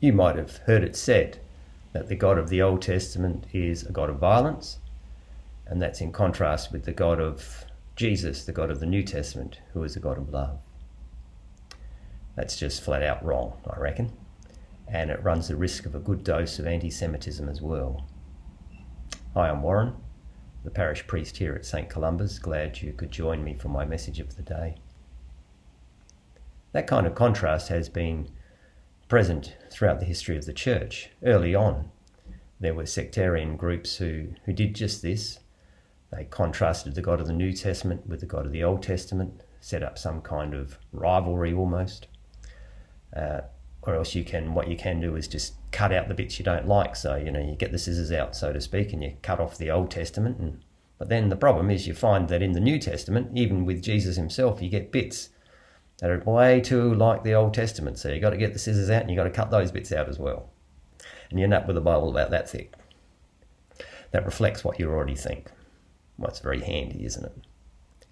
You might have heard it said that the God of the Old Testament is a God of violence, and that's in contrast with the God of Jesus, the God of the New Testament, who is a God of love. That's just flat out wrong, I reckon, and it runs the risk of a good dose of anti-Semitism as well. Hi, I'm Warren, the parish priest here at St. Columba's. Glad you could join me for my message of the day. That kind of contrast has been present throughout the history of the church. Early on, there were sectarian groups who did just this. They contrasted the God of the New Testament with the God of the Old Testament, set up some kind of rivalry almost. Or else what you can do is just cut out the bits you don't like. So, you get the scissors out, so to speak, and you cut off the Old Testament. But then the problem is you find that in the New Testament, even with Jesus himself, you get bits that are way too like the Old Testament. So you've got to get the scissors out and you've got to cut those bits out as well. And you end up with a Bible about that thick. That reflects what you already think. Well, it's very handy, isn't it?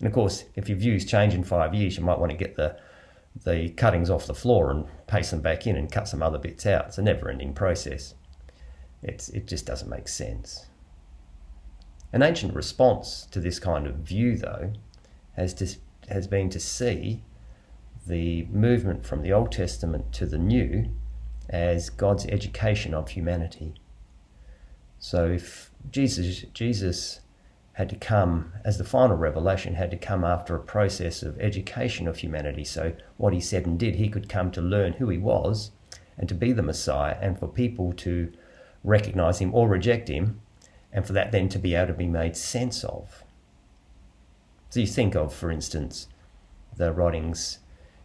And of course, if your views change in 5 years, you might want to get the cuttings off the floor and paste them back in and cut some other bits out. It's a never-ending process. It just doesn't make sense. An ancient response to this kind of view, though, has been to see the movement from the Old Testament to the New as God's education of humanity. So if Jesus had to come, as the final revelation, had to come after a process of education of humanity. So what he said and did, he could come to learn who he was and to be the Messiah, and for people to recognize him or reject him, and for that then to be able to be made sense of. So you think of, for instance, the writings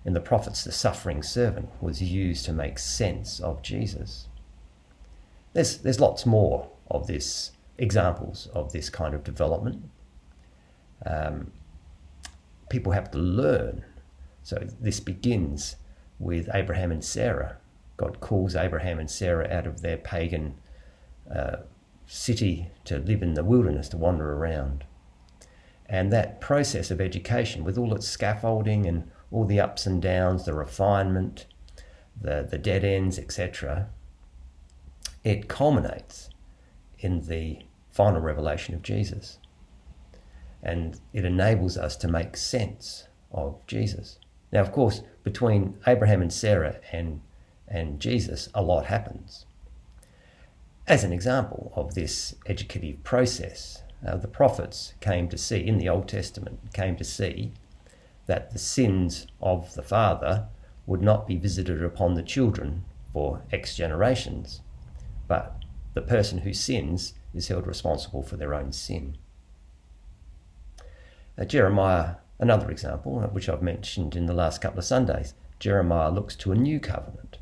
in the prophets. The suffering servant was used to make sense of Jesus. There's lots more of this, examples of this kind of development. People have to learn. So this begins with Abraham and Sarah. God calls Abraham and Sarah out of their pagan city to live in the wilderness, to wander around. And that process of education, with all its scaffolding and all the ups and downs, the refinement, the dead ends, etc., it culminates in the final revelation of Jesus. And it enables us to make sense of Jesus. Now, of course, between Abraham and Sarah and Jesus, a lot happens. As an example of this educative process, the prophets came to see, in the Old Testament, came to see that the sins of the father would not be visited upon the children for X generations, but the person who sins is held responsible for their own sin. Jeremiah, another example, which I've mentioned in the last couple of Sundays, Jeremiah looks to a new covenant,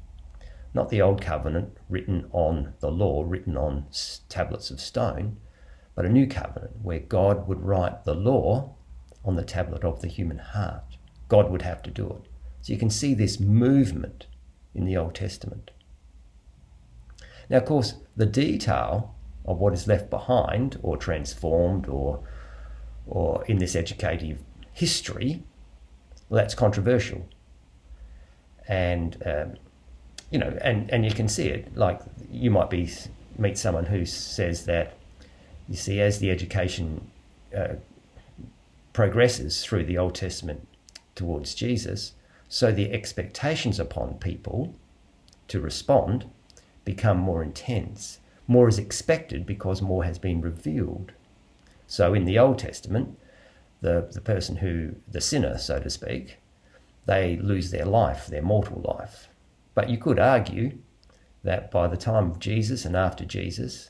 not the old covenant written on the law, written on tablets of stone, but a new covenant where God would write the law on the tablet of the human heart. God would have to do it. So you can see this movement in the Old Testament. Now, of course, the detail of what is left behind or transformed or in this educative history, well, that's controversial. And, and you can see it. Like, you might meet someone who says that, you see, as the education progresses through the Old Testament towards Jesus, so the expectations upon people to respond become more intense. More is expected because more has been revealed. So in the Old Testament, the person the sinner, so to speak, they lose their life, their mortal life. But you could argue that by the time of Jesus and after Jesus,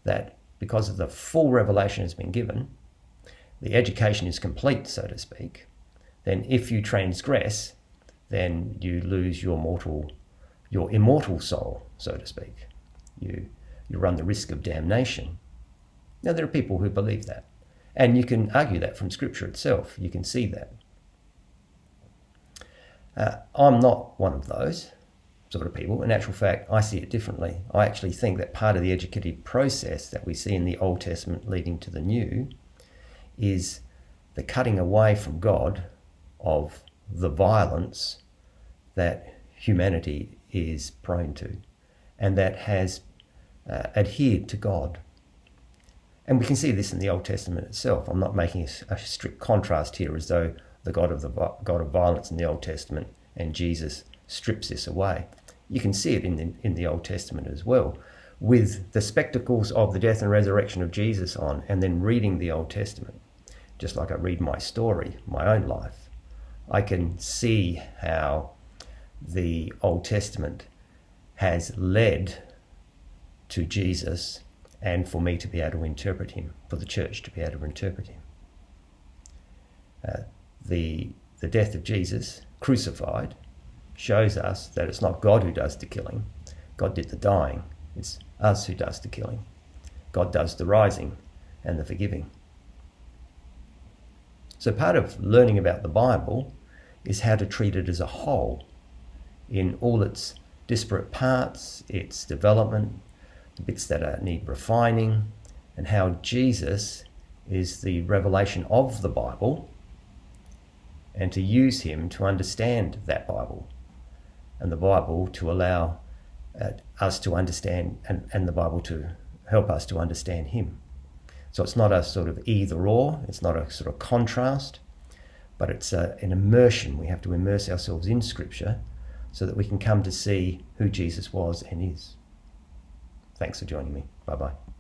that because of the full revelation has been given, the education is complete, so to speak, then if you transgress, then you lose your immortal soul, so to speak. You run the risk of damnation. Now, there are people who believe that, and you can argue that from Scripture itself. You can see that. I'm not one of those sort of people. In actual fact, I see it differently. I actually think that part of the educative process that we see in the Old Testament leading to the New is the cutting away from God of the violence that humanity is prone to. and that has adhered to God. And we can see this in the Old Testament itself. I'm not making a strict contrast here as though the God of violence in the Old Testament and Jesus strips this away. You can see it in the Old Testament as well, with the spectacles of the death and resurrection of Jesus on, and then reading the Old Testament. Just like I read my story, my own life, I can see how the Old Testament has led to Jesus, and for me to be able to interpret him, for the church to be able to interpret him. The death of Jesus, crucified, shows us that it's not God who does the killing. God did the dying. It's us who does the killing. God does the rising and the forgiving. So part of learning about the Bible is how to treat it as a whole, in all its disparate parts, its development, the bits that need refining, and how Jesus is the revelation of the Bible, and to use him to understand that Bible, and the Bible to allow us to understand, and the Bible to help us to understand him. So it's not a sort of either or, it's not a sort of contrast, but it's an immersion. We have to immerse ourselves in Scripture so that we can come to see who Jesus was and is. Thanks for joining me. Bye-bye.